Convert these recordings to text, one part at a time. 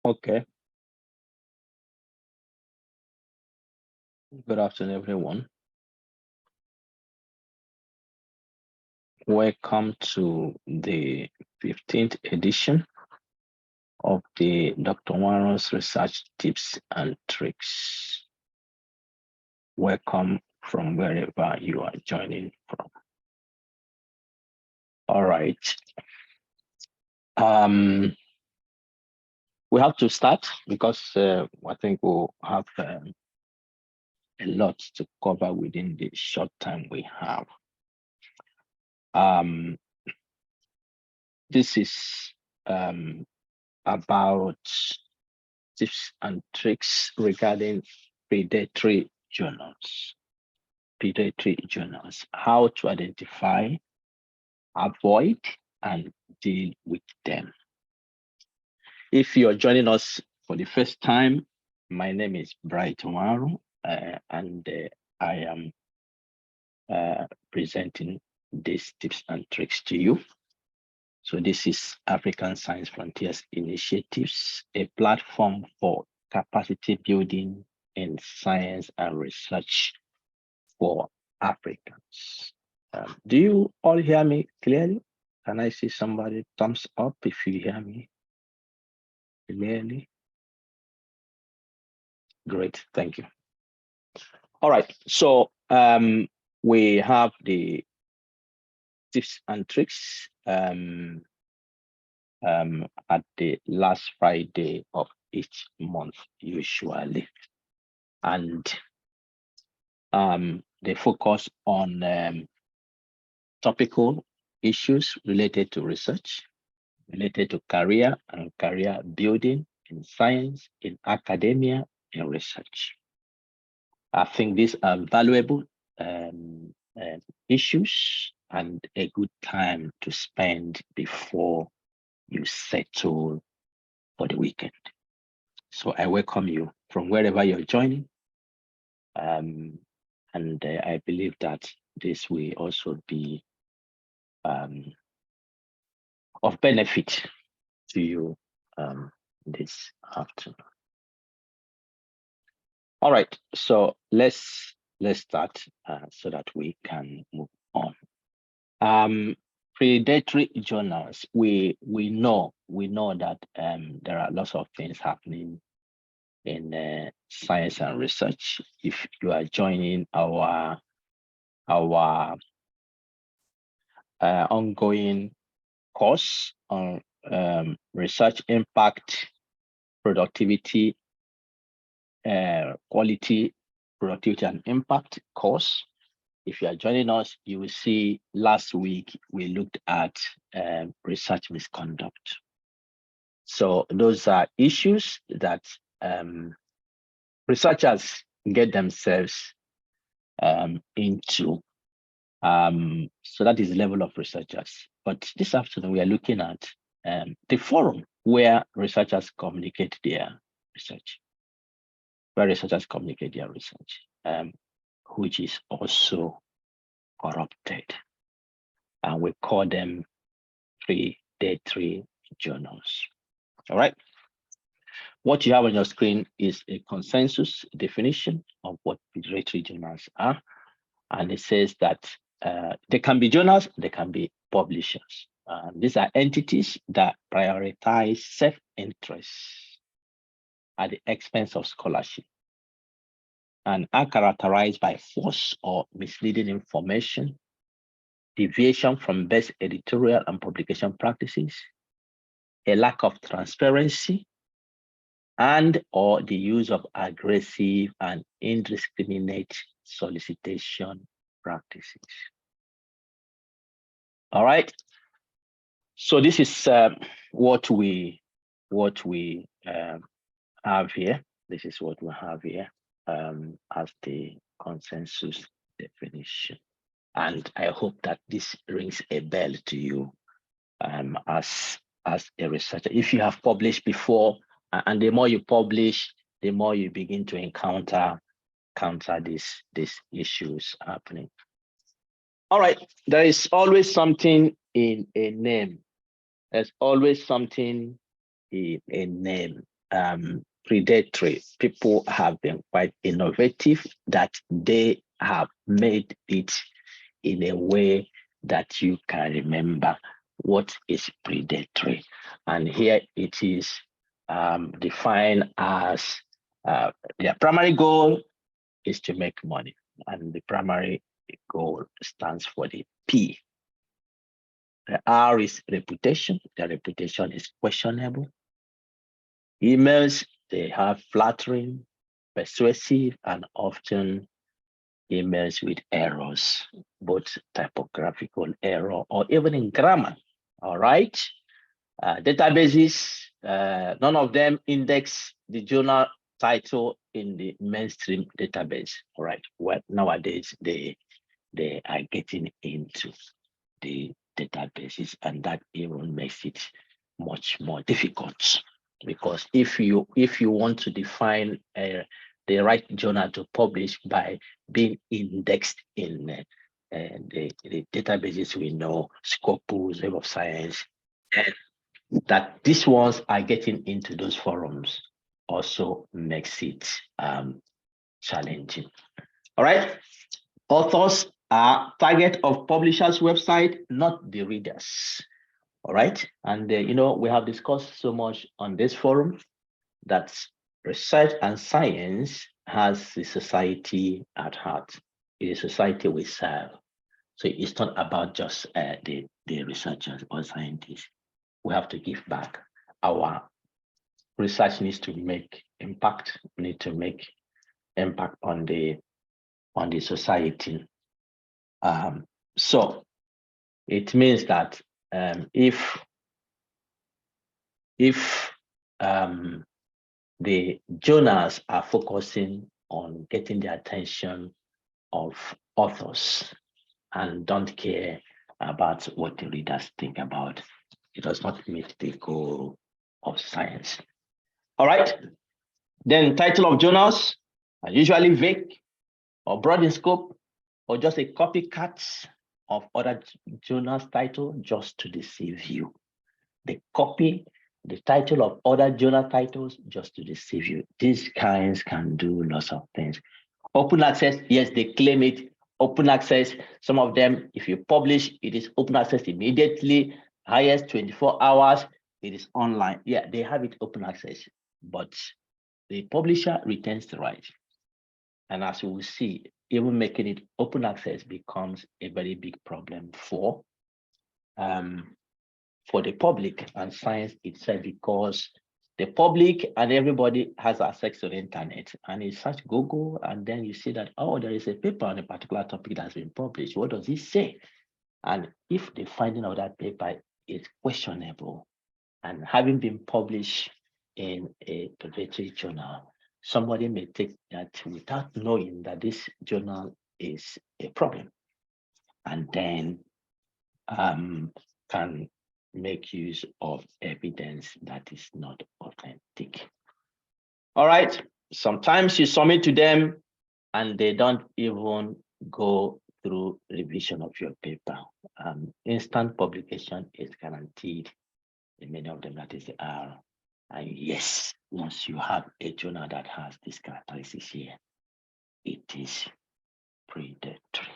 Okay. Good afternoon, everyone. Welcome to the 15th edition of the Dr. Nwaru's Research Tips and Tricks. Welcome from wherever you are joining from. All right. We have to start because I think we'll have a lot to cover within the short time we have. This is about tips and tricks regarding predatory journals. Predatory journals, how to identify, avoid, and deal with them. If you're joining us for the first time, my name is Nwaru, and I am presenting these tips and tricks to you. So this is African Science Frontiers Initiatives, a platform for capacity building in science and research for Africans. Do you all hear me clearly? Can I see somebody thumbs up if you hear me clearly? Great, thank you. All right, so we have the tips and tricks at the last Friday of each month, usually. And they focus on topical issues related to research, related to career and career building in science, in academia, in research. I think these are valuable issues and a good time to spend before you settle for the weekend. So I welcome you from wherever you're joining. And I believe that this will also be of benefit to you this afternoon. All right, so let's start so that we can move on. Predatory journals. We know that there are lots of things happening in science and research. If you are joining our ongoing course on research impact, productivity, quality, productivity and impact course. If you are joining us, you will see last week we looked at research misconduct. So those are issues that researchers get themselves into. So that is the level of researchers. But this afternoon, we are looking at the forum where researchers communicate their research, which is also corrupted. And we call them predatory journals. All right. What you have on your screen is a consensus definition of what predatory journals are. And it says that they can be journals, they can be publishers. These are entities that prioritize self-interest at the expense of scholarship and are characterized by false or misleading information, deviation from best editorial and publication practices, a lack of transparency, and or the use of aggressive and indiscriminate solicitation practices. All right. So this is what we have here. This is what we have here as the consensus definition. And I hope that this rings a bell to you as a researcher. If you have published before, and the more you publish, the more you begin to encounter these issues happening. All right, there is always something in a name. There's always something in a name. predatory, people have been quite innovative that they have made it in a way that you can remember what is predatory. And here it is defined as their primary goal is to make money. And the primary goal stands for the P. The R is reputation. The reputation is questionable. Emails, they have flattering, persuasive, and often emails with errors, both typographical error or even in grammar. All right. Databases, none of them index the journal title in the mainstream database. All right. Well, nowadays they are getting into the databases, and that even makes it much more difficult, because if you want to define the right journal to publish by being indexed in the databases, we know Scopus, Web of Science, and that these ones are getting into those forums also makes it challenging. All right. Authors are target of publishers' website, not the readers. All right. And, we have discussed so much on this forum that research and science has the society at heart. It is society we serve. So it's not about just the researchers or scientists. We have to give back. Our research needs to make impact, need to make impact on the society. So it means that if the journals are focusing on getting the attention of authors and don't care about what the readers think about, it does not meet the goal of science. All right. Then title of journals are usually vague or broad in scope, or just a copycat of other journals' title just to deceive you. They copy the title of other journal titles just to deceive you. These kinds can do lots of things. Open access, yes, they claim it. Open access, some of them, if you publish, it is open access immediately, highest 24 hours, it is online. Yeah, they have it open access, but the publisher retains the right. And as we will see, even making it open access becomes a very big problem for the public and science itself, because the public and everybody has access to the internet, and you search Google and then you see that, oh, there is a paper on a particular topic that's been published. What does it say? And if the finding of that paper is questionable and having been published in a predatory journal, somebody may take that without knowing that this journal is a problem, and then can make use of evidence that is not authentic. All right. Sometimes you submit to them and they don't even go through revision of your paper. Instant publication is guaranteed in many of them, that is the R. And yes, once you have a journal that has this characteristics here, it is predatory.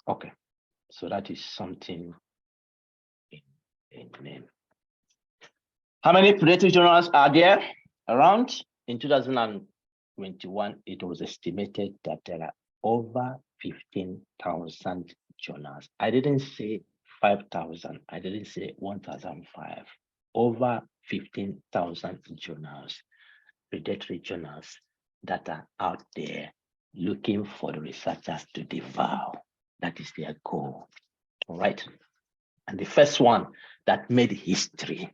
Okay, so that is something in name. How many predatory journals are there around? In 2021, it was estimated that there are over 15,000 journals. I didn't say 5,000. I didn't say 1,005. Over 15,000 journals, predatory journals, that are out there looking for the researchers to devour. That is their goal. All right. And the first one that made history,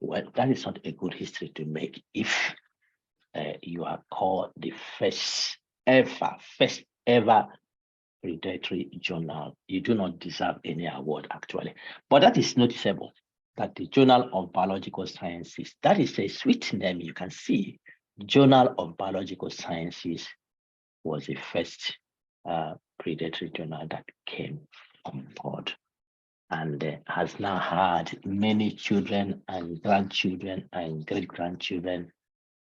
well, that is not a good history to make if you are called the first ever predatory journal. You do not deserve any award, actually. But that is noticeable, that the Journal of Biological Sciences, that is a sweet name. You can see Journal of Biological Sciences was the first predatory journal that came on board. and has now had many children and grandchildren and great-grandchildren,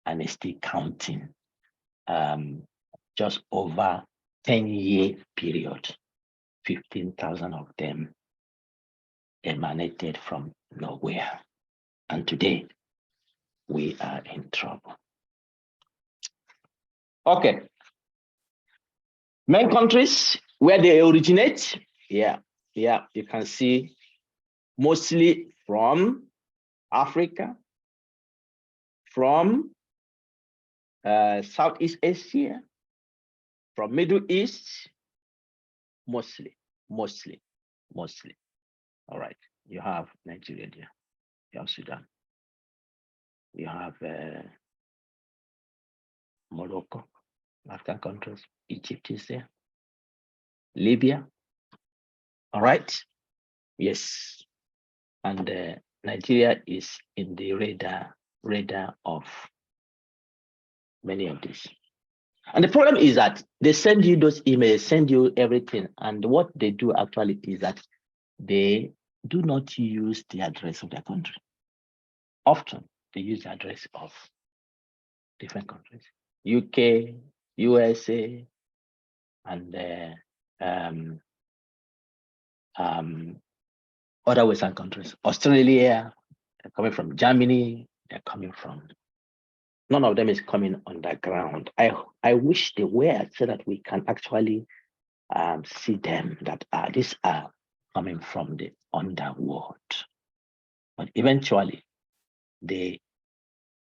and is still counting. Just over 10-year period, 15,000 of them emanated from nowhere. And today, we are in trouble. Okay. Main countries where they originate, you can see mostly from Africa, from Southeast Asia, from Middle East, mostly. All right, you have Nigeria there, you have Sudan, you have Morocco, African countries, Egypt is there, Libya, all right, yes, and Nigeria is in the radar of many of these. And the problem is that they send you those emails, send you everything, and what they do actually is that they do not use the address of their country. Often they use the address of different countries, UK, USA, and other Western countries. Australia, they're coming from Germany, they're coming from, none of them is coming underground. I wish they were, so that we can actually see them, that these are coming from the underworld. But eventually, they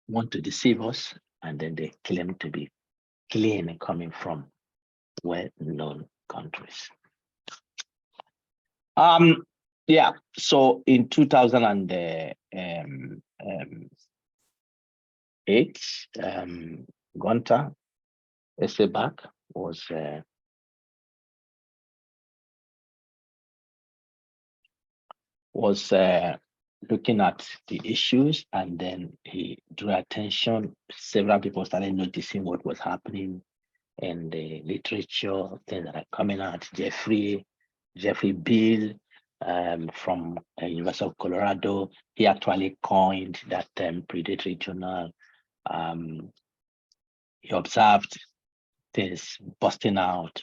want to deceive us, and then they claim to be clean and coming from well-known countries. So in 2008, Gunter Esebak was looking at the issues, and then he drew attention. Several people started noticing what was happening in the literature, things that are coming out. Jeffrey Bill from University of Colorado, he actually coined that term predatory journal. He observed things busting out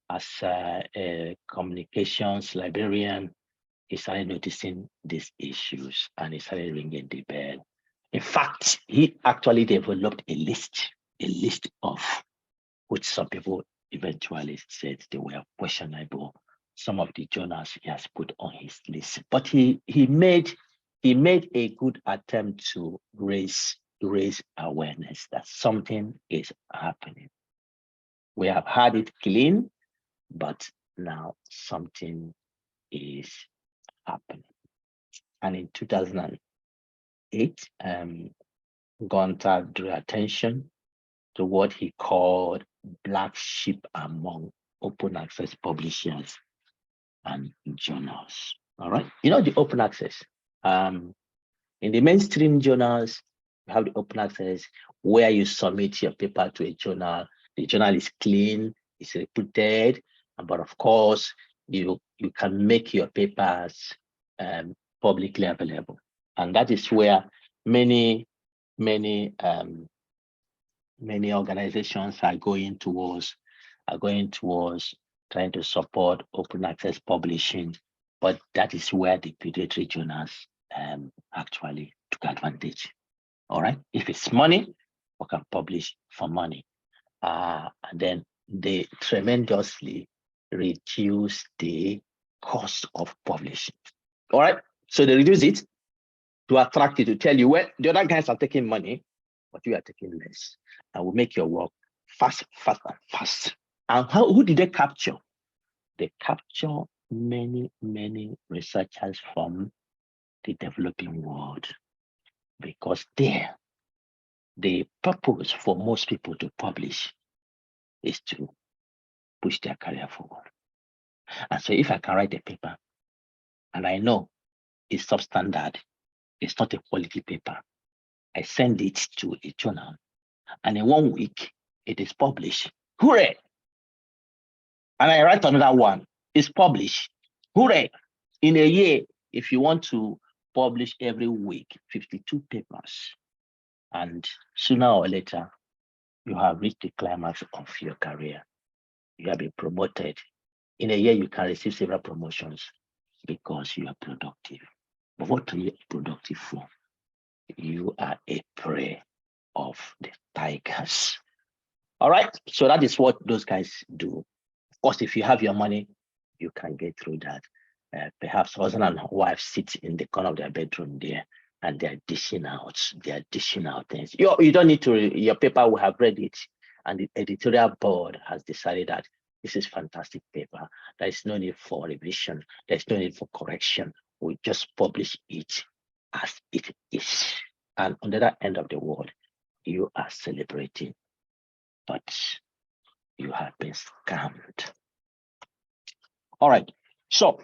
as a communications librarian. He started noticing these issues, and he started ringing the bell. In fact, he actually developed a list of which some people eventually said they were questionable. Some of the journals he has put on his list, but he made a good attempt to raise awareness that something is happening. We have had it clean, but now something is happening. And in 2008, Gunter drew attention to what he called black sheep among open access publishers and journals. All right, you know the open access. In the mainstream journals, you have the open access where you submit your paper to a journal. The journal is clean, it's reputed, but of course, you can make your papers publicly available, and that is where many organizations are going towards trying to support open access publishing, but that is where the predatory journals actually took advantage. All right, if it's money, we can publish for money, and then they tremendously reduce the cost of publishing. All right, so they reduce it to attract you, to tell you, well, the other guys are taking money, but you are taking less, and will make your work fast. And who did they capture? They capture many researchers from the developing world, because there, the purpose for most people to publish is to push their career forward. And so if I can write a paper and I know it's substandard, it's not a quality paper, I send it to a journal, and in 1 week it is published. Hooray! And I write another one, it's published. Hooray! in a year, if you want to publish every week 52 papers, and sooner or later, you have reached the climax of your career. You have been promoted. In a year, you can receive several promotions because you are productive. But what are you productive for? You are a prey of the tigers. All right, so that is what those guys do. Of course, if you have your money, you can get through that. Perhaps husband and wife sit in the corner of their bedroom there, and they're dishing out things. You don't need to, your paper will have read it, and the editorial board has decided that this is fantastic paper. There is no need for revision. There's no need for correction. We just publish it as it is. And on the other end of the world, you are celebrating, but you have been scammed. All right, so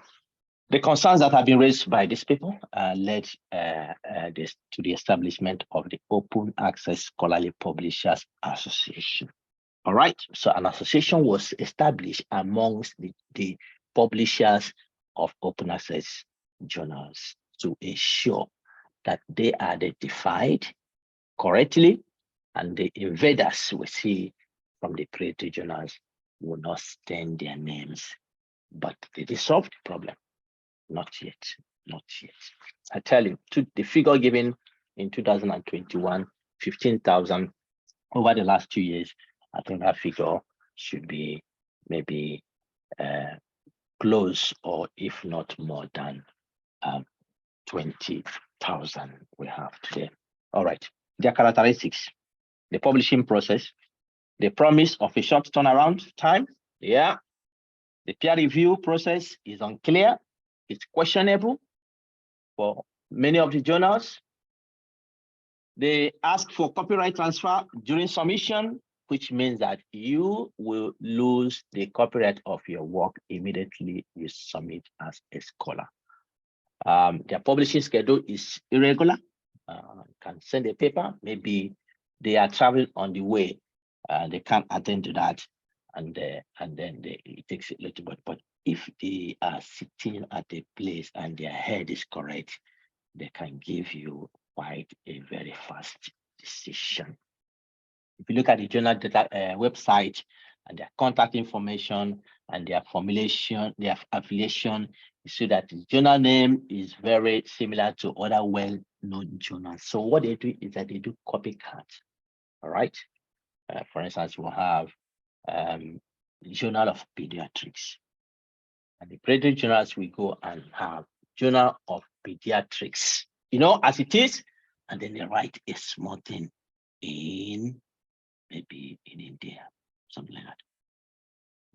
the concerns that have been raised by these people led to the establishment of the Open Access Scholarly Publishers Association. All right, so an association was established amongst the publishers of open access journals to ensure that they are identified correctly, and the invaders we see from the predatory journals will not stain their names. But did it solve the problem? Not yet, not yet. I tell you, the figure given in 2021, 15,000 over the last 2 years, I think that figure should be maybe close, or if not more than 20,000 we have today. All right, their characteristics: the publishing process, the promise of a short turnaround time. Yeah, the peer review process is unclear. It's questionable for many of the journals. They ask for copyright transfer during submission, which means that you will lose the copyright of your work immediately you submit as a scholar. Their publishing schedule is irregular. Can send a paper, maybe they are traveling on the way, they can't attend to that, and then it takes a little bit. But if they are sitting at a place and their head is correct, they can give you quite a very fast decision. If you look at the journal data website and their contact information and their formulation, their affiliation, you see that the journal name is very similar to other well-known journals. So what they do is that they do copycat. All right. For instance, we'll have Journal of Pediatrics. And the predatory journals, we go and have Journal of Pediatrics, as it is, and then they write a small thing in maybe in India, something like that.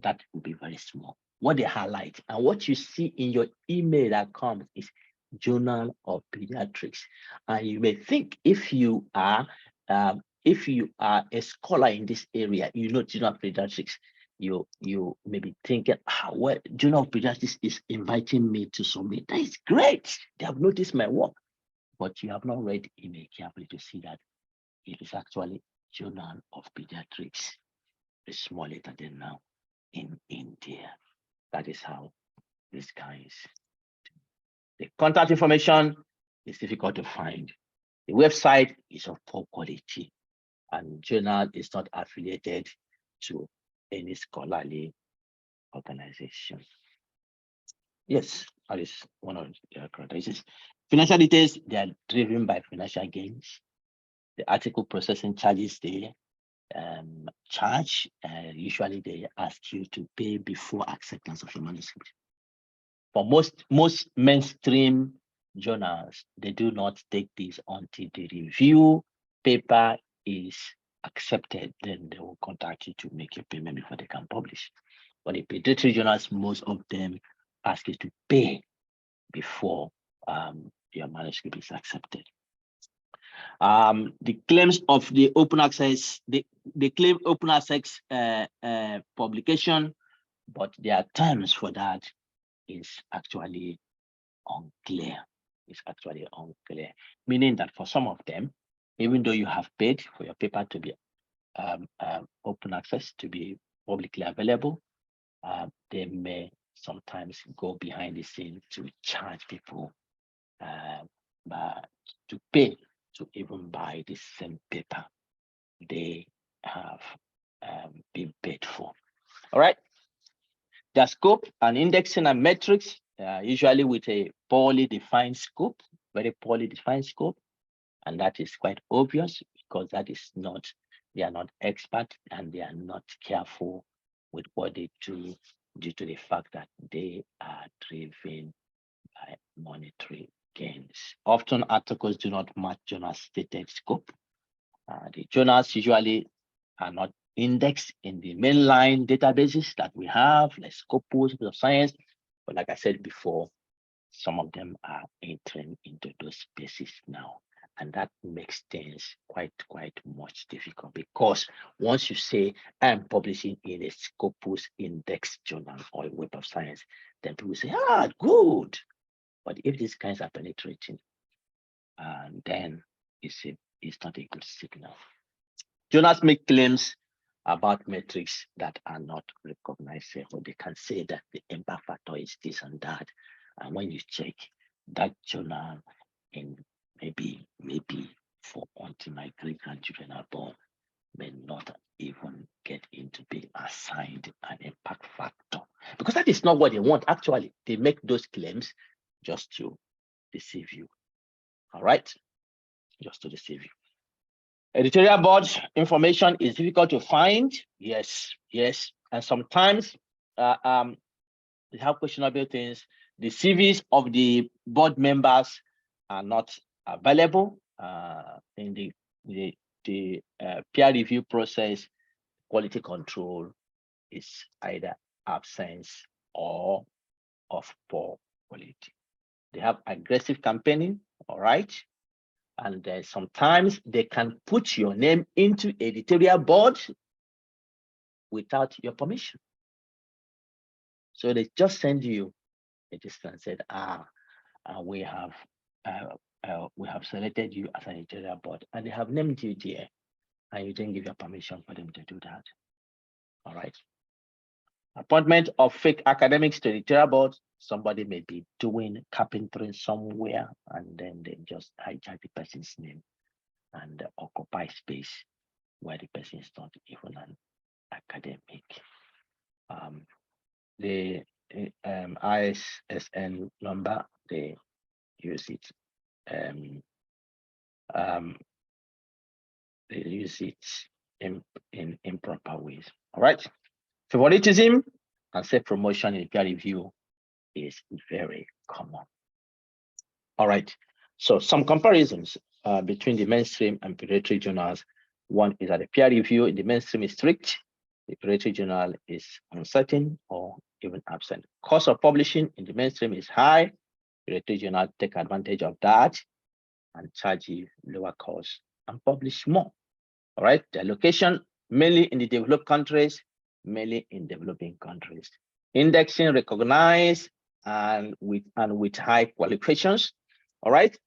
That will be very small. What they highlight and what you see in your email that comes is Journal of Pediatrics. And you may think if you are a scholar in this area, Journal of Pediatrics, you may be thinking, well, Journal of Pediatrics is inviting me to submit. That is great. They have noticed my work, but you have not read the email carefully to see that it is actually Journal of Pediatrics, a small letter than now in India. That is how these guys do. The contact information is difficult to find. The website is of poor quality, and journal is not affiliated to any scholarly organization. Yes, that is one of the characteristics. Financial details, they are driven by financial gains. The article processing charges they charge, usually they ask you to pay before acceptance of your manuscript. For most mainstream journals, they do not take this until the review paper is accepted. Then they will contact you to make your payment before they can publish. But the predatory journals, most of them ask you to pay before your manuscript is accepted. The claims of the open access, they claim open access publication, but their terms for that is actually unclear. It's actually unclear, meaning that for some of them, even though you have paid for your paper to be open access, to be publicly available, they may sometimes go behind the scene to charge people to pay to even buy the same paper they have been paid for. All right. The scope and indexing and metrics, usually with a poorly defined scope, very poorly defined scope. And that is quite obvious because that is not, they are not expert and they are not careful with what they do due to the fact that they are driven by monetary gains. Often articles do not match journal stated scope. The journals usually are not indexed in the mainline databases that we have, like Scopus of Science. But like I said before, some of them are entering into those spaces now. And that makes things quite much difficult, because once you say I'm publishing in a Scopus index journal or a Web of Science, then people say, good. But if these guys are penetrating, then it's not a good signal. Journals make claims about metrics that are not recognizable. They can say that the impact factor is this and that. And when you check that journal in maybe for until my great grandchildren are born, may not even get into being assigned an impact factor, because that is not what they want. Actually, they make those claims just to deceive you. All right, just to deceive you. Editorial board information is difficult to find. Yes. And sometimes they have questionable things. The CVs of the board members are not available in the peer review process. Quality control is either absence or of poor quality. They have aggressive campaigning, all right? And sometimes they can put your name into editorial board without your permission. So they just send you a distance and said, we have selected you as an editorial board, and they have named you there, and you didn't give your permission for them to do that. All right. Appointment of fake academics to editorial board. Somebody may be doing carpentry somewhere, and then they just hijack the person's name and occupy space where the person is not even an academic. The ISSN number, they use it. They use it in improper ways. All right. Favoritism and self-promotion in peer review is very common. All right. So some comparisons between the mainstream and predatory journals. One is that the peer review in the mainstream is strict. The predatory journal is uncertain or even absent. Cost of publishing in the mainstream is high. Predatory journal take advantage of that and charge you lower cost and publish more. All right. The location mainly in the developed countries, mainly in developing countries. Indexing recognized and with high qualifications. All right.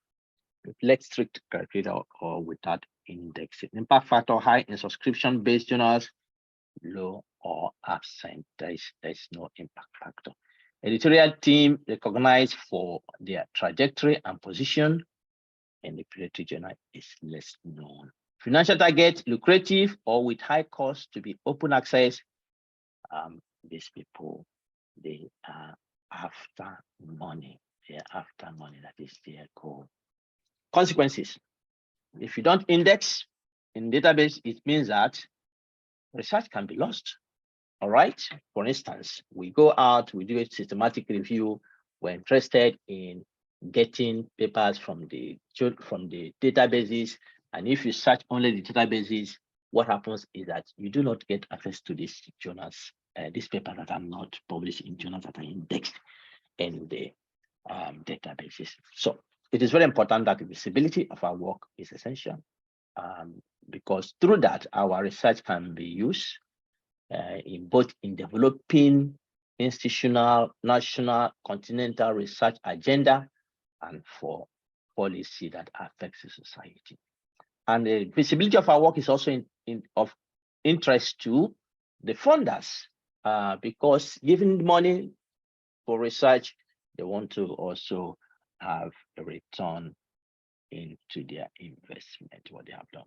Reflect strict criteria or without indexing. Impact factor high in subscription-based journals, low or absent. There is no impact factor. Editorial team recognized for their trajectory and position, and the predatory journal is less known. Financial target, lucrative or with high cost to be open access. These people, they are after money. They are after money. That is their goal. Consequences. If you don't index in database, it means that research can be lost. All right. For instance, we go out, we do a systematic review. We're interested in getting papers from the databases. And if you search only the databases, what happens is that you do not get access to these journals, these papers that are not published in journals that are indexed in the databases. So it is very important that the visibility of our work is essential, because through that, our research can be used in both in developing institutional, national, continental research agenda and for policy that affects the society. And the visibility of our work is also of interest to the funders, because giving money for research, they want to also have a return into their investment, what they have done.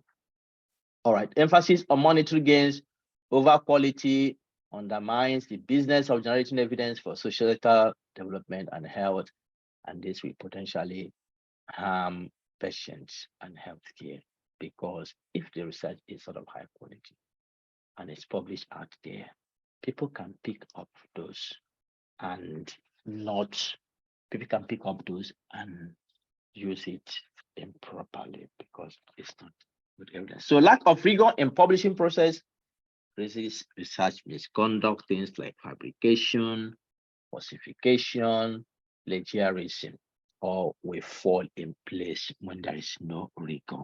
All right, emphasis on monetary gains over quality undermines the business of generating evidence for societal development and health, and this will potentially harm patients and healthcare, because if the research is sort of high quality and it's published out there, people can pick up those and use it improperly because it's not good evidence. So lack of rigor in publishing process raises research misconduct, things like fabrication, falsification, plagiarism, or will fall in place when there is no rigor.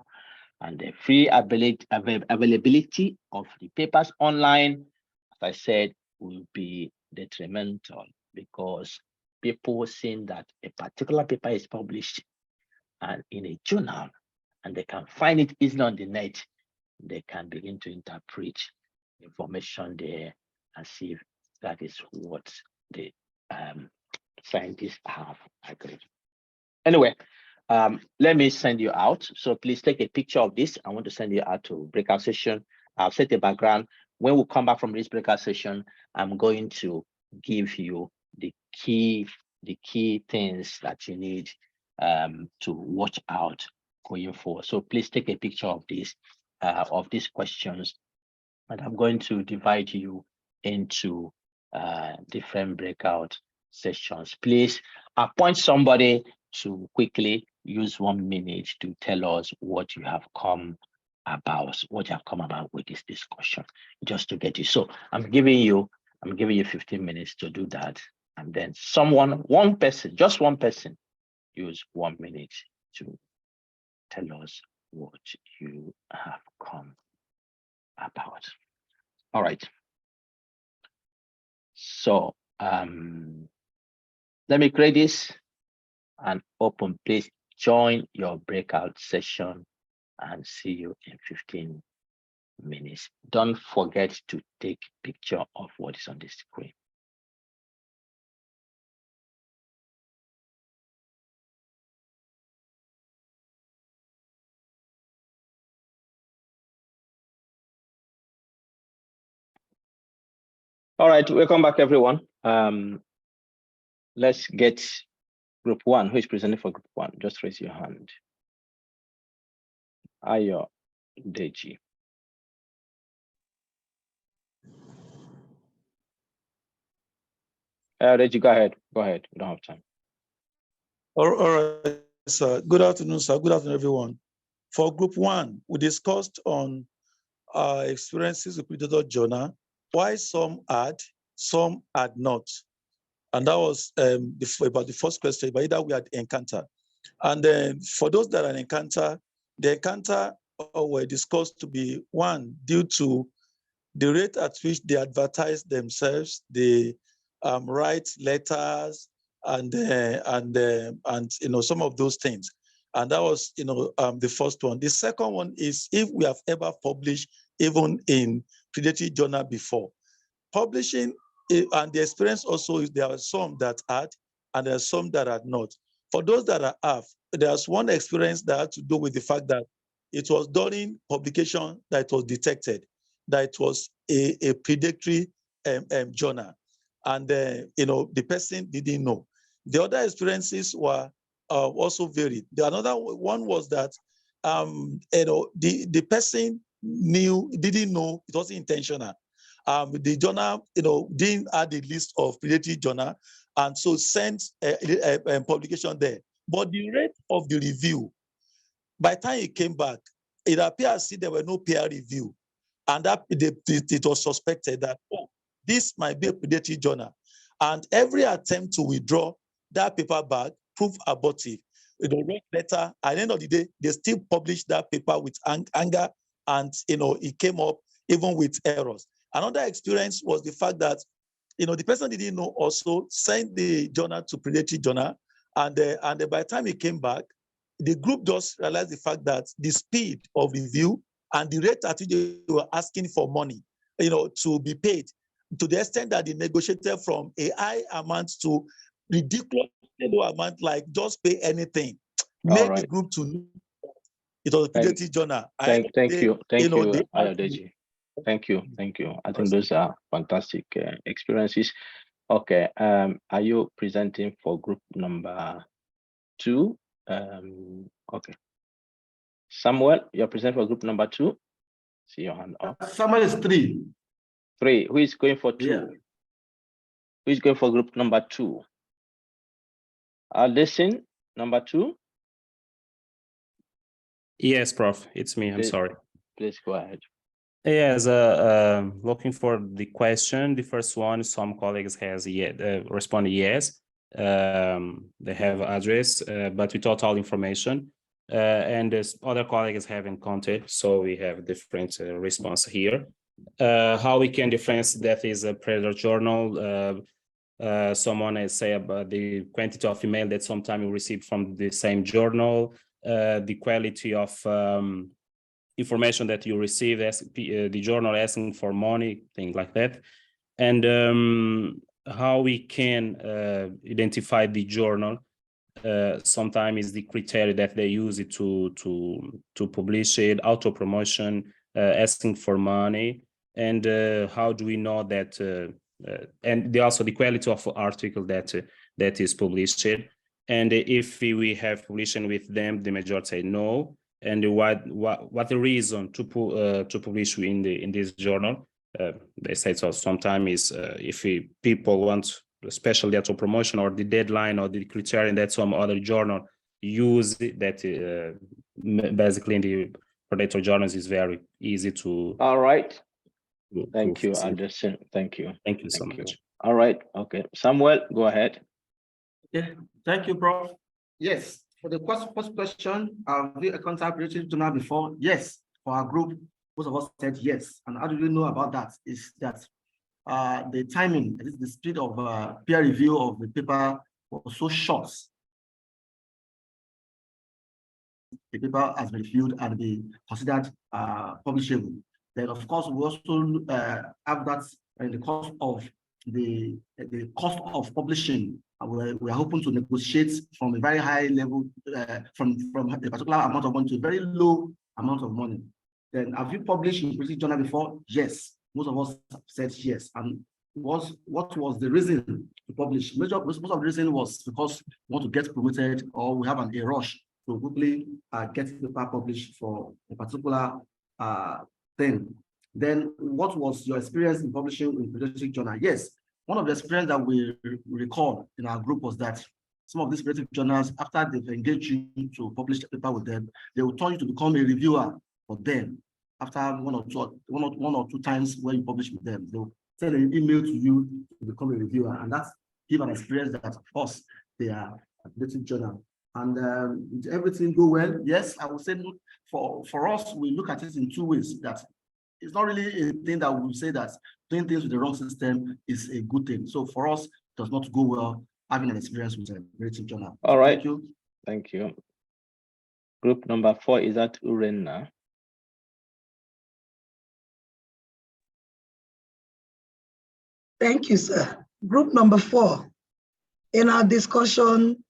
And the free availability of the papers online, as I said, will be detrimental, because people seeing that a particular paper is published and in a journal, and they can find it easily on the net, they can begin to interpret information there and see if that is what the scientists have agreed. Anyway, let me send you out. So please take a picture of this. I want to send you out to breakout session. I'll set a background. When we come back from this breakout session, I'm going to give you the key things that you need to watch out going forward. So please take a picture of this, of these questions, and I'm going to divide you into different breakout sessions. Please appoint somebody to quickly use 1 minute to tell us what you have come about, with this discussion, just to get you. So I'm giving you 15 minutes to do that, and then one person, use 1 minute to tell us what you have come about. All right. So let me create this and open. Please join your breakout session and see you in 15 minutes. Don't forget to take a picture of what is on the screen. All right, welcome back, everyone. Let's get group 1. Who is presenting for group 1? Just raise your hand. Ayo Deji. Deji, go ahead. We don't have time. All right, sir. Good afternoon, sir. Good afternoon, everyone. For group 1, we discussed on our experiences with Predator Journal, why some had not. And that was about the first question, but either we had encounter. And then for those that are encounter, the encounter were discussed to be 1, due to the rate at which they advertise themselves, they write letters, and some of those things. And that was the first one. The second one is if we have ever published even in Predatory Journal before. Publishing, and the experience also is there are some that had and there are some that had not. For those that have, there's one experience that had to do with the fact that it was during publication that it was detected that it was a predatory journal, and the person didn't know. The other experiences were also varied. Another one was that the person didn't know, it wasn't intentional. The journal didn't add a list of predatory journal, and so sent a publication there. But the rate of the review, by the time it came back, it appeared as if there were no peer review, and that it was suspected that, oh, this might be a predatory journal. And every attempt to withdraw that paper back proved abortive. Wrote letter. At the end of the day, they still published that paper with anger, and it came up even with errors. Another experience was the fact that the person didn't know, also sent the journal to Predatory Journal, and by the time it came back, the group just realized the fact that the speed of review and the rate at which they were asking for money, to be paid, to the extent that they negotiated from a high amount to ridiculous amount, like just pay anything. All Make right. the group to know it was a predatory journal. Thank you, they Ayodeji. Thank you. I think those are fantastic experiences. Okay, are you presenting for group number 2? Okay. Samuel, you're presenting for group number 2? See your hand up. Samuel is 3. 3. Who is going for 2? Yeah. Who is going for group number 2? Listen, number 2? Yes, Prof. It's me. I'm sorry. Please go ahead. Yes, looking for the question. The first one, some colleagues has responded yes. They have address, but without all information. And there's other colleagues haven't counted, so we have different response here. How we can difference that is a predator journal. Someone has say about the quantity of email that sometimes we receive from the same journal, the quality of information that you receive, as the journal asking for money, things like that. And how we can identify the journal. Sometimes is the criteria that they use it to publish it, auto promotion, asking for money, and how do we know that? And also the quality of article that is published. And if we have publication with them, the majority say no. And what the reason to publish in this journal? They say so. Sometimes is if people want, especially the auto promotion or the deadline or the criterion that some other journal use, that basically in the predator journals is very easy to. All right. Thank you, Anderson. Thank you. Thank you so much. All right. Okay. Samuel, go ahead. Yeah. Thank you, Prof. Yes. For the first question, have we encountered predatory journal before? Yes. For our group, most of us said yes. And how do we know about that? Is that the timing, the speed of peer review of the paper was so short. The paper has been reviewed and be considered publishable. Then, of course, we also have that in the cost of the cost of publishing. We are hoping to negotiate from a very high level, from a particular amount of money to a very low amount of money. Then, have you published in British Journal before? Yes. Most of us said yes. And what was the reason to publish? Most of the reason was because we want to get promoted, or we have a rush to quickly get the paper published for a particular thing. Then, what was your experience in publishing in Predatory Journal? Yes, one of the experience that we recall in our group was that some of these predatory journals, after they've engaged you to publish a paper with them, they will turn you to become a reviewer for them. After one or two times when you publish with them, they'll send an email to you to become a reviewer, and that's give an experience that, of course, they are a predatory journal. And did everything go well? Yes, I would say for us, we look at it in two ways. That it's not really a thing that we say that doing things with the wrong system is a good thing. So for us, it does not go well having an experience with a predatory journal. All right. Thank you. Thank you. Group number 4 is at Urena. Thank you, sir. Group number 4. In our discussion,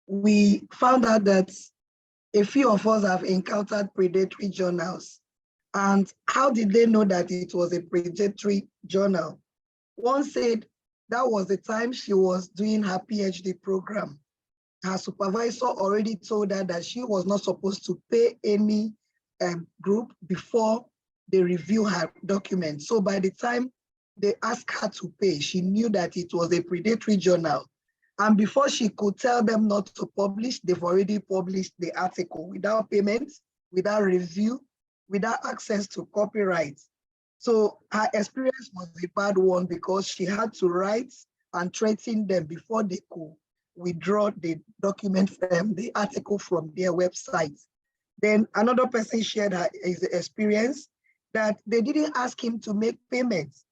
we found out that a few of us have encountered predatory journals. And how did they know that it was a predatory journal? One said that was the time she was doing her PhD program. Her supervisor already told her that she was not supposed to pay any group before they review her documents. So by the time they asked her to pay, she knew that it was a predatory journal. And before she could tell them not to publish, they've already published the article without payment, without review, without access to copyright. So her experience was a bad one because she had to write and threaten them before they could withdraw the document from the article from their website. Then another person shared his experience that they didn't ask him to make payments,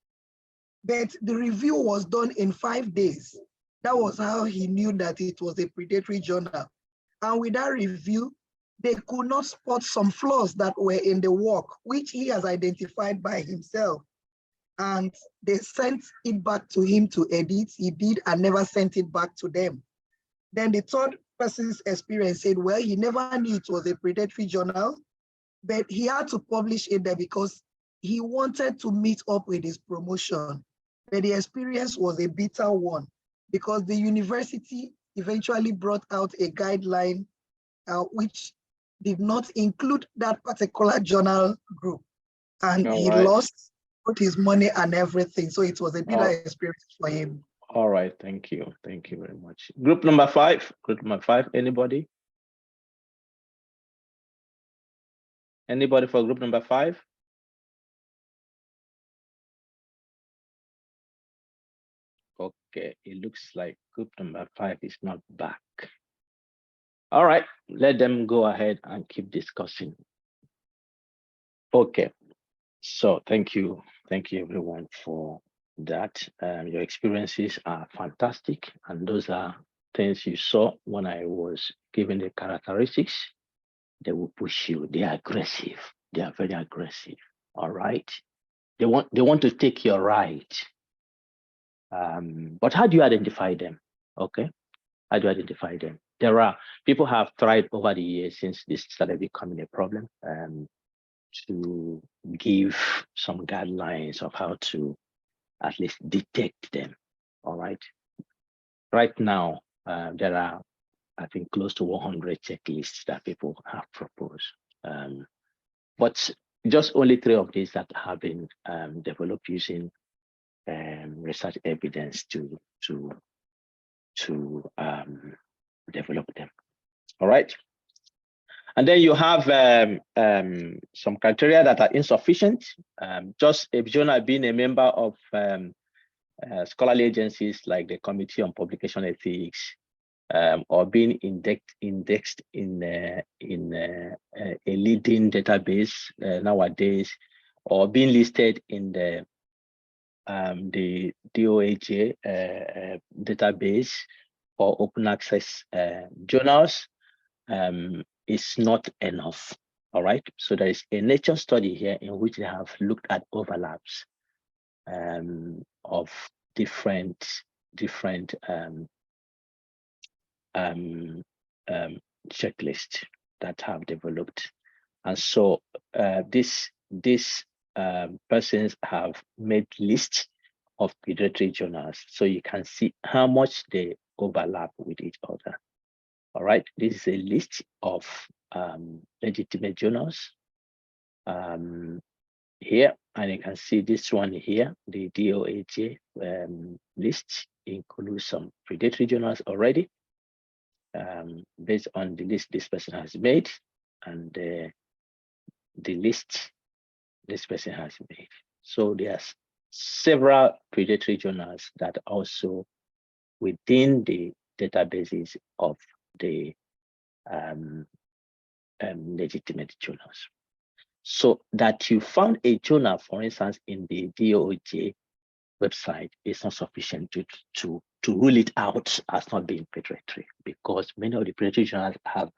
but the review was done in 5 days. That was how he knew that it was a predatory journal. And with that review, they could not spot some flaws that were in the work, which he has identified by himself. and they sent it back to him to edit. He did and never sent it back to them. Then the third person's experience said, well, he never knew it was a predatory journal, but he had to publish it there because he wanted to meet up with his promotion. But the experience was a bitter one because the university eventually brought out a guideline which did not include that particular journal group. And he lost both his money and everything. So it was a bitter experience for him. All right, thank you. Thank you very much. Group number 5, anybody? Anybody for group number 5? Okay, it looks like group number 5 is not back. All right, let them go ahead and keep discussing. Okay, so thank you everyone for that. Your experiences are fantastic, and those are things you saw when I was giving the characteristics. They will push you. They are aggressive. They are very aggressive. All right, they want to take your right. But how do you identify them? Okay, how do you identify them? There are people have tried over the years since this started becoming a problem to give some guidelines of how to at least detect them. All right. Right now, there are, I think, close to 100 checklists that people have proposed. But just only 3 of these that have been developed using research evidence to develop them. All right. And then you have some criteria that are insufficient. Just a journal being a member of scholarly agencies like the Committee on Publication Ethics, or being indexed in a leading database nowadays, or being listed in the DOAJ database or open access journals is not enough. All right. So there is a nature study here in which they have looked at overlaps of different checklists that have developed, and so these persons have made lists of predatory journals, so you can see how much they overlap with each other. All right, this is a list of legitimate journals here, and you can see this one here, the DOAJ list includes some predatory journals already, based on the list this person has made and the list this person has made. So there's several predatory journals that are also within the databases of the legitimate journals. So that you found a journal, for instance, in the DOJ website is not sufficient to rule it out as not being predatory, because many of the predatory journals have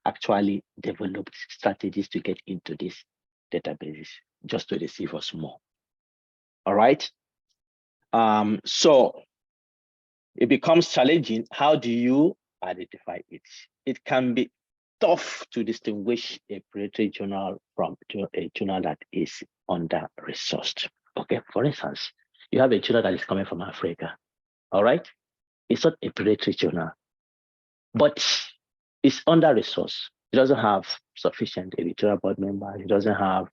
actually developed strategies to get into these databases just to deceive us more. All right. So it becomes challenging. How do you identify it? It can be tough to distinguish a predatory journal from a journal that is under-resourced. Okay, for instance, you have a journal that is coming from Africa. All right, it's not a predatory journal, but it's under-resourced. It doesn't have sufficient editorial board members. It doesn't have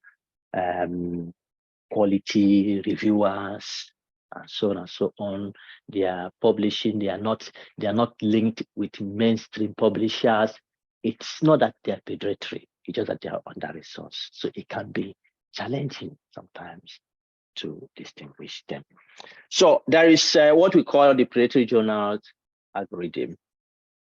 quality reviewers, and so on and so on. They are publishing. They are not linked with mainstream publishers. It's not that they are predatory. It's just that they are under-resourced. So it can be challenging sometimes to distinguish them. So there is what we call the predatory journals algorithm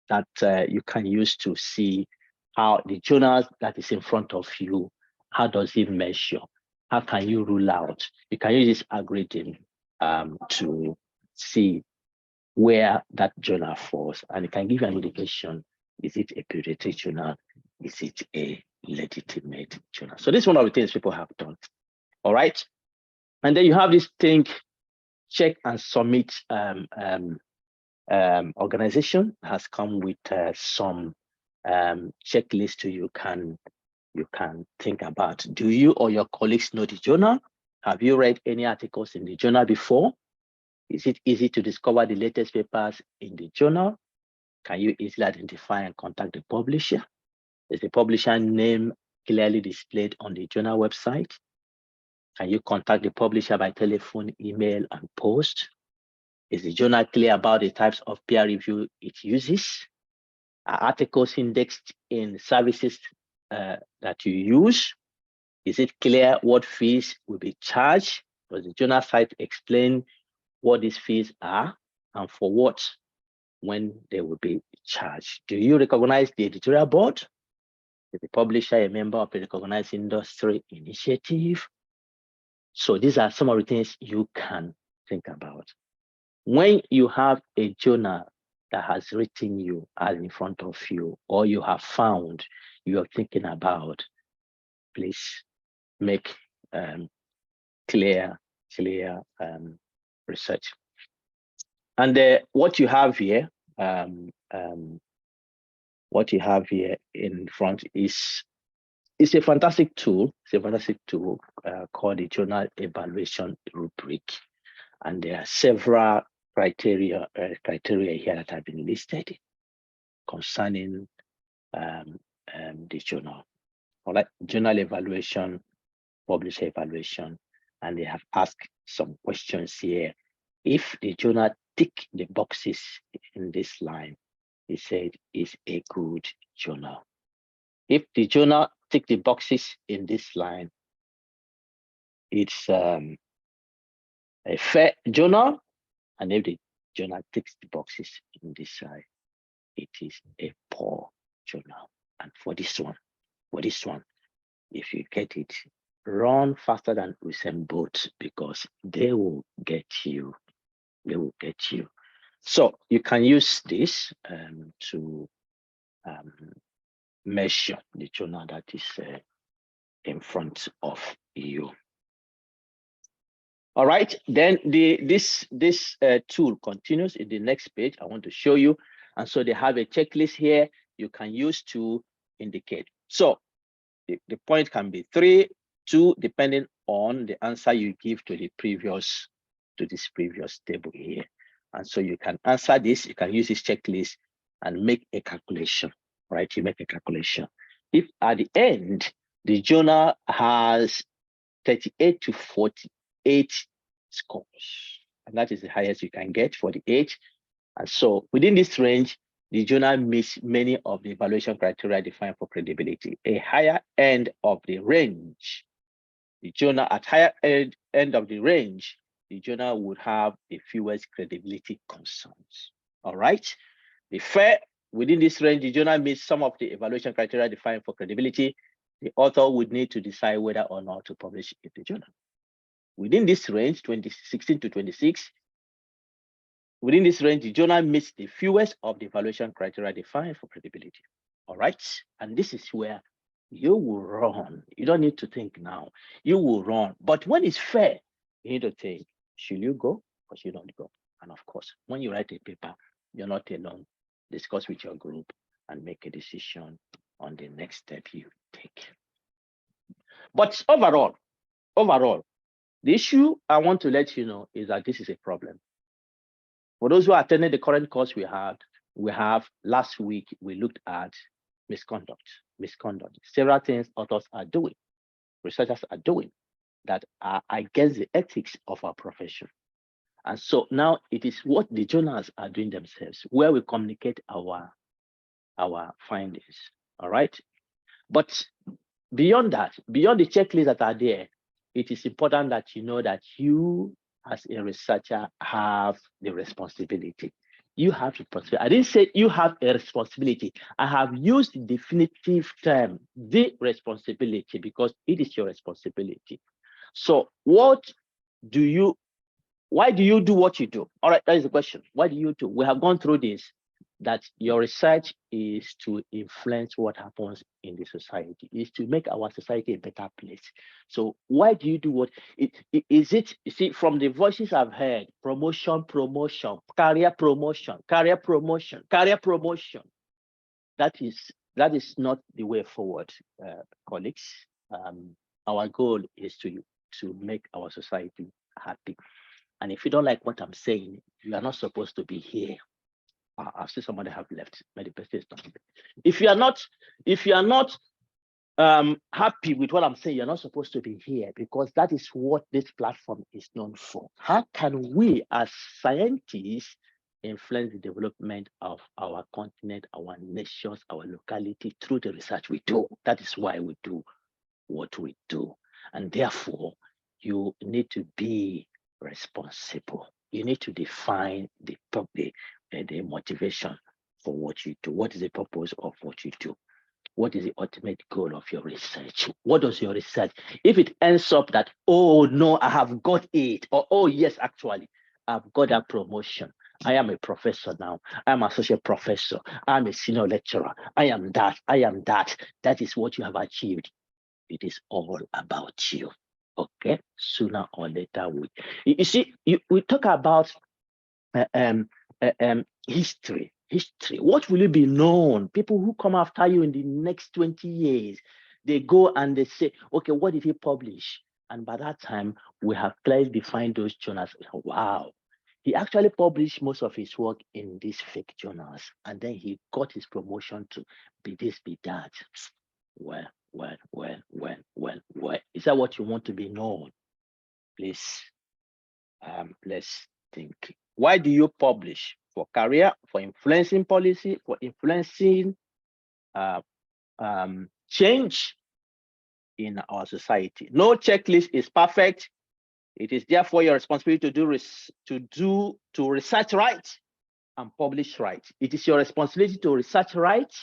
that you can use to see how the journal that is in front of you, how does it measure? How can you rule out? You can use this algorithm to see where that journal falls, and it can give you an indication: is it a predatory journal? Is it a legitimate journal? So this is one of the things people have done. All right. And then you have this thing, check and submit organization has come with some checklist you can think about. Do you or your colleagues know the journal? Have you read any articles in the journal before? Is it easy to discover the latest papers in the journal? Can you easily identify and contact the publisher? Is the publisher name clearly displayed on the journal website? Can you contact the publisher by telephone, email, and post? Is the journal clear about the types of peer review it uses? Are articles indexed in services that you use? Is it clear what fees will be charged? Does the journal site explain what these fees are and for what, when they will be charged? Do you recognize the editorial board? Is the publisher a member of a recognized industry initiative? So these are some of the things you can think about. When you have a journal that has written you as in front of you, or you have found you are thinking about, please make clear research. And what you have here in front is a fantastic tool. It's a fantastic tool called the Journal Evaluation Rubric, and there are several criteria here that have been listed concerning the journal. All right, journal evaluation, publisher evaluation, and they have asked some questions here. If the journal tick the boxes in this line, it said it's a good journal. If the journal tick the boxes in this line, it's a fair journal. And if the journal ticks the boxes in this side, it is a poor journal. And for this one, if you get it, run faster than Usain Bolt, because they will get you. They will get you. So you can use this to measure the journal that is in front of you. All right, then this tool continues in the next page. I want to show you. And so they have a checklist here you can use to indicate. So the point can be 3, 2, depending on the answer you give to this previous table here. And so you can answer this, you can use this checklist and make a calculation, right? You make a calculation. If at the end, the journal has 38 to 48 scores, and that is the highest you can get for the age. And so within this range, the journal meets many of the evaluation criteria defined for credibility. A higher end of the range, the journal at higher end of the range, the journal would have the fewest credibility concerns. All right. The fair, within this range, the journal meets some of the evaluation criteria defined for credibility. The author would need to decide whether or not to publish in the journal. Within this range, 2016 to 26, within this range, the journal meets the fewest of the evaluation criteria defined for credibility. All right. And this is where you will run. You don't need to think now. You will run. But when it's fair, you need to think, should you go or should you not go? And of course, when you write a paper, you're not alone. Discuss with your group and make a decision on the next step you take. But overall, the issue I want to let you know is that this is a problem. For those who attended the current course we have last week, we looked at misconduct. Several things authors are doing, researchers are doing that are against the ethics of our profession. And so now it is what the journals are doing themselves, where we communicate our findings. All right. But beyond that, beyond the checklists that are there, it is important that you know that you as a researcher have the responsibility. You have responsibility. I didn't say you have a responsibility. I have used the definitive term, the responsibility, because it is your responsibility. So why do you do what you do? All right, that is the question. Why do you do? We have gone through this. that your research is to influence what happens in the society, is to make our society a better place. So why do you do what? Is it, you see, from the voices I've heard, promotion, promotion, career promotion, career promotion, career promotion. That is not the way forward, colleagues. Our goal is to make our society happy. And if you don't like what I'm saying, you are not supposed to be here. I've seen somebody have left. If you are not happy with what I'm saying, you're not supposed to be here, because that is what this platform is known for. How can we as scientists influence the development of our continent, our nations, our locality through the research we do? That is why we do what we do. And therefore, you need to be responsible. You need to define the motivation for what you do. What is the purpose of what you do? What is the ultimate goal of your research? What does your research, if it ends up that, oh no, I have got it, or oh yes, actually, I've got that promotion. I am a professor now. I'm an associate professor. I'm a senior lecturer. I am that. That is what you have achieved. It is all about you. Okay, sooner or later, you see, we talk about history. What will you be known? People who come after you in the next 20 years, they go and they say, okay, what did he publish? And by that time, we have clearly defined those journals. Wow, he actually published most of his work in these fake journals, and then he got his promotion to be this, be that. Well. Is that what you want to be known? Please, let's think. Why do you publish? For career, for influencing policy, for influencing change in our society. No checklist is perfect. It is therefore your responsibility to research right and publish right. It is your responsibility to research right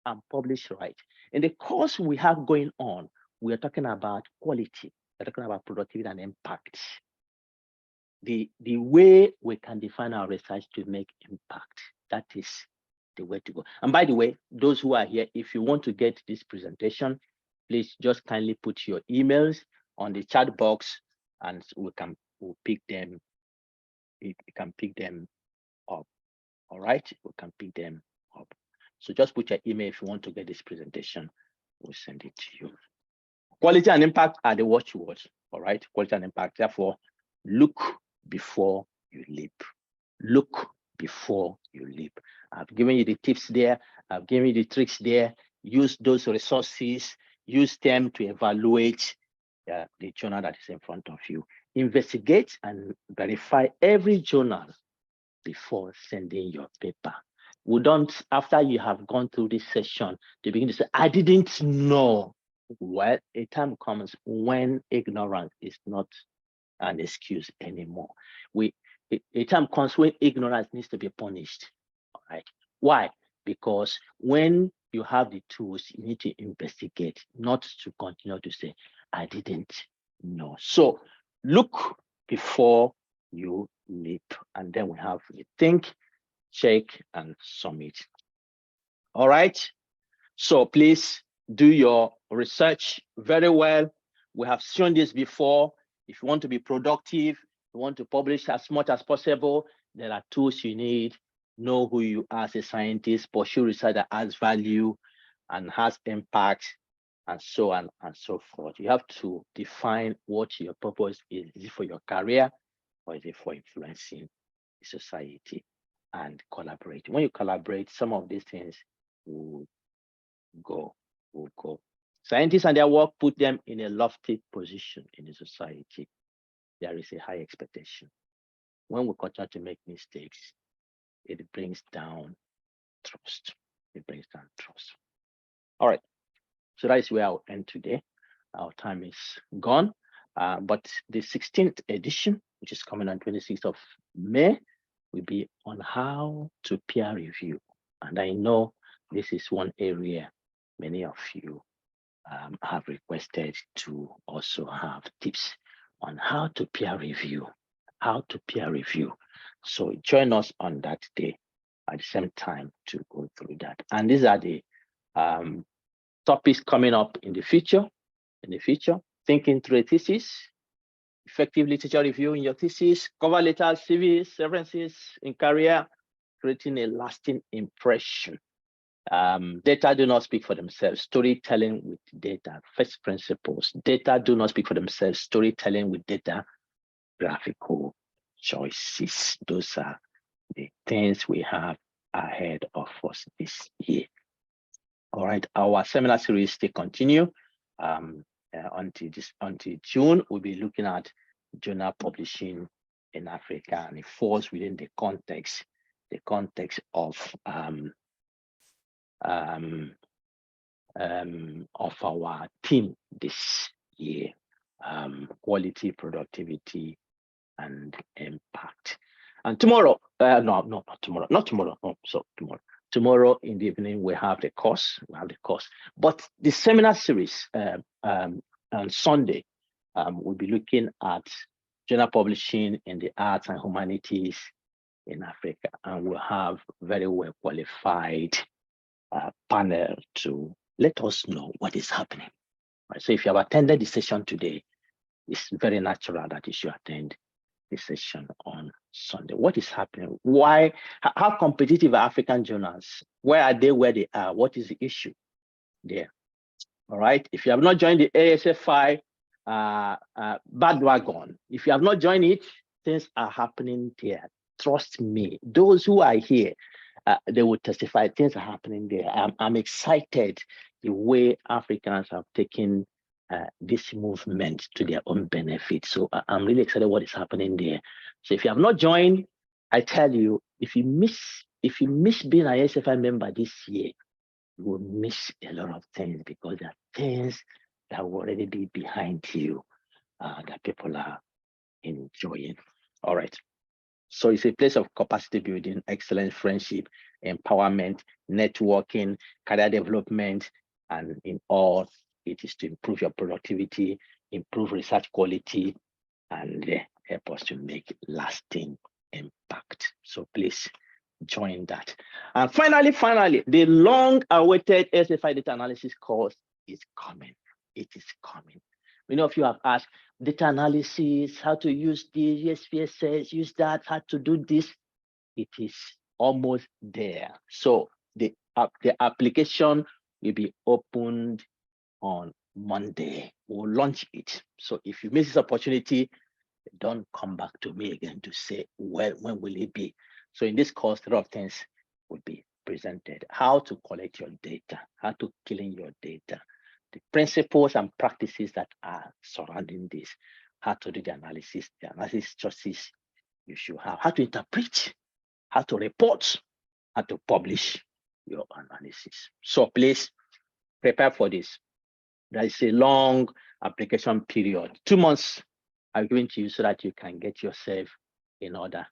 and publish right. In the course we have going on, we are talking about quality. We're talking about productivity and impact. The way we can define our research to make impact, that is the way to go. And by the way, those who are here, if you want to get this presentation, please just kindly put your emails on the chat box, and we'll pick them. We can pick them up. All right, we can pick them up. So just put your email if you want to get this presentation. We'll send it to you. Quality and impact are the watchwords. All right, quality and impact. Therefore, look before you leap. Look before you leap. I've given you the tips there. I've given you the tricks there. Use those resources. Use them to evaluate the journal that is in front of you. Investigate and verify every journal before sending your paper. We don't, after you have gone through this session, to begin to say, I didn't know. Well, a time comes when ignorance is not an excuse anymore. A time comes when ignorance needs to be punished. All right. Why? Because when you have the tools, you need to investigate, not to continue to say, I didn't know. So look before you leap. And then we have the think, check, and submit. All right. So please do your research very well. We have shown this before. If you want to be productive, you want to publish as much as possible, there are tools you need. Know who you are as a scientist, pursue research that adds value and has impact, and so on and so forth. You have to define what your purpose is. Is it for your career, or is it for influencing the society? And collaborate. When you collaborate, some of these things will go. Scientists and their work put them in a lofty position in the society. There is a high expectation. When we continue to make mistakes, it brings down trust. It brings down trust. All right. So that is where I'll end today. Our time is gone. But the 16th edition, which is coming on 26th of May, will be on how to peer review. And I know this is one area many of you have requested to also have tips on how to peer review. So join us on that day. at the same time to go through that. And these are the topics coming up in the future. Thinking through a thesis, effective literature review in your thesis, cover letter, CVs, references in career, creating a lasting impression. Data do not speak for themselves. Storytelling with data, first principles. Data do not speak for themselves. Storytelling with data, graphical choices. Those are the things we have ahead of us this year. All right, our seminar series still continue until June. We'll be looking at journal publishing in Africa, and it falls within the context of our theme this year, quality, productivity, and impact. And tomorrow, tomorrow in the evening, we have the course. But the seminar series on Sunday, we'll be looking at journal publishing in the arts and humanities in Africa, and we'll have very well qualified panel to let us know what is happening. Right? So if you have attended the session today, it's very natural that you should attend the session on Sunday. What is happening? Why? How competitive are African journals? Where are they where they are? What is the issue there? All right. If you have not joined the ASFI bandwagon, if you have not joined it, things are happening there. Trust me. Those who are here, they will testify. Things are happening there. I'm excited the way Africans have taken this movement to their own benefit. So I'm really excited what is happening there. So if you have not joined, I tell you, if you miss being an ASFI member this year, you will miss a lot of things, because there are things that will already be behind you that people are enjoying. All right. So it's a place of capacity building, excellent friendship, empowerment, networking, career development, and in all, it is to improve your productivity, improve research quality, and help us to make lasting impact. So please join that. And finally, the long-awaited SFI data analysis course is coming. It is coming. Many of you have asked data analysis, how to use this, SPSS, use that, how to do this. It is almost there. So the application will be opened on Monday. We'll launch it. So if you miss this opportunity, don't come back to me again to say, well, when will it be? So in this course, a lot of things will be presented. How to collect your data, how to clean your data, the principles and practices that are surrounding this, how to do the analysis choices you should have, how to interpret, how to report, how to publish your analysis. So please prepare for this. There is a long application period. 2 months I'm giving to you so that you can get yourself in order.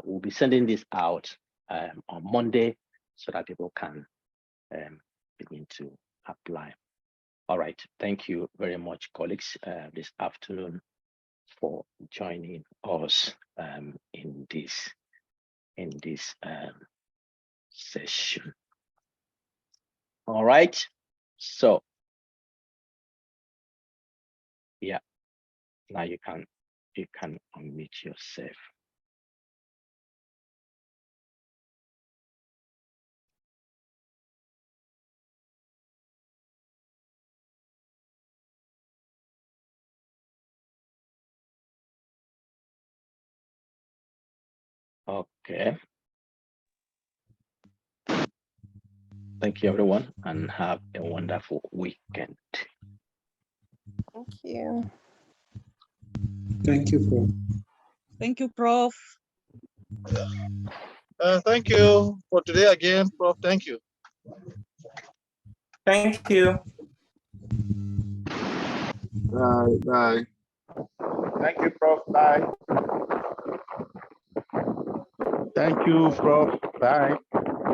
We'll be sending this out on Monday so that people can begin to apply. All right, thank you very much, colleagues, this afternoon for joining us in this session. All right, so yeah, now you can unmute yourself. Okay. Thank you, everyone, and have a wonderful weekend. Thank you. Thank you, Prof. Thank you, Prof. Thank you for today again, Prof. Thank you. Thank you. Bye. Bye. Thank you, Prof. Bye. Thank you, Prof. Bye.